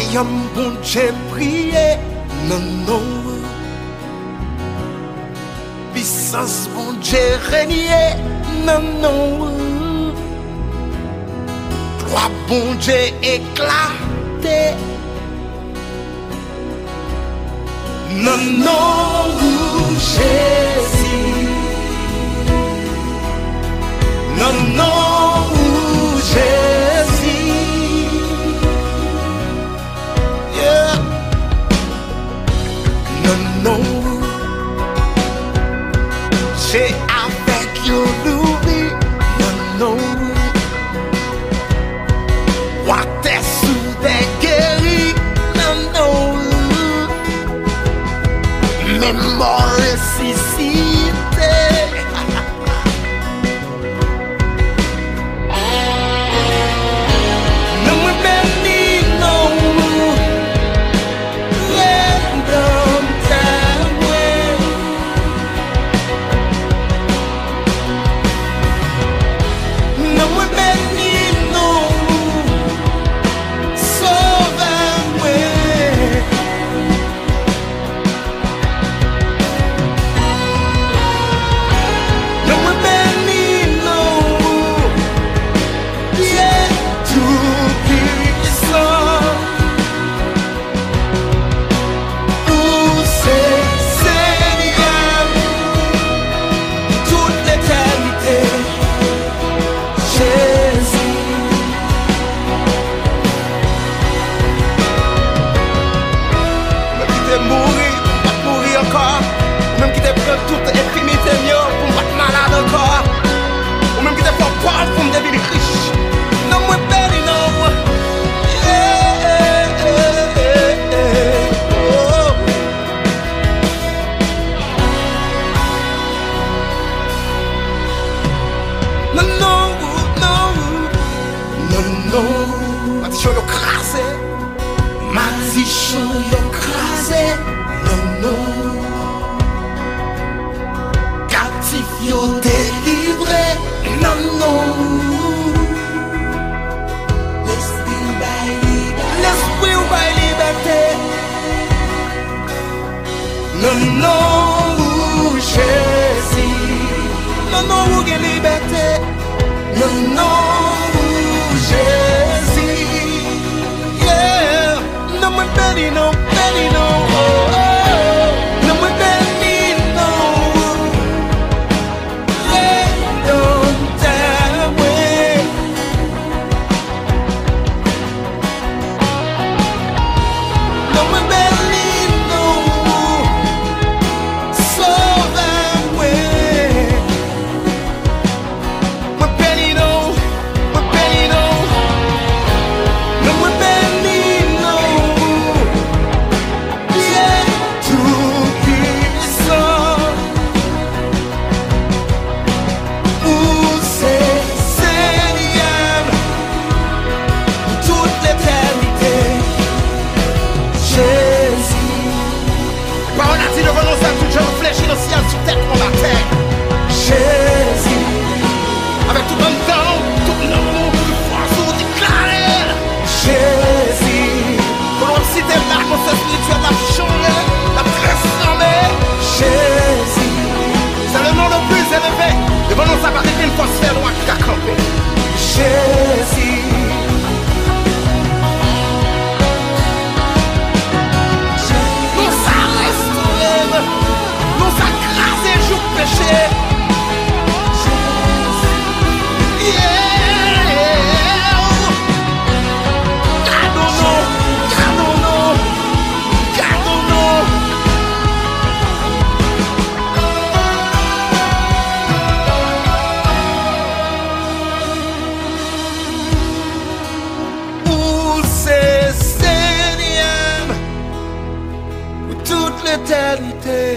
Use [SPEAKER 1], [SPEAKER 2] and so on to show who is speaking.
[SPEAKER 1] royaume bon Dieu prié, non non. Puissance bon Dieu régné, non non. Gloire bon Dieu éclaté, non non Jésus, non non Jésus. Non, j'ai avec you louis, non, what est sous des guéris, non, mais mort ressuscité. Non, me bénis, non. Toute infimité mieux pour me mettre malade encore. Ou même qui te fait pauvre pour me devenir riche. Non, moi, béni, non. Oh. Non, non, non. Non, non. Ma tichon yo crasé. Ma tichon yo crasé. Non, non. Yo délivré, non, non. L'esprit ou by liberté. Non, non, Jésus. Non, non, ou gen liberté. Non, non, Jésus. Yeah. Non, moi, béni, non, béni, non. Oh, oh. Non, moi, béni, non. Sur terre qu'on la terre. Jésus, avec tout le temps, tout l'amour, tout force, vous déclarez. Jésus, pour l'on cite la conscience spirituelle, la changé, la transformée. Jésus, c'est le nom le plus élevé. Devant nous, ça va être une force faire loin qui a campé. Jésus. Nous, ça restaure. Nous, ça crase jour péché. L'éternité.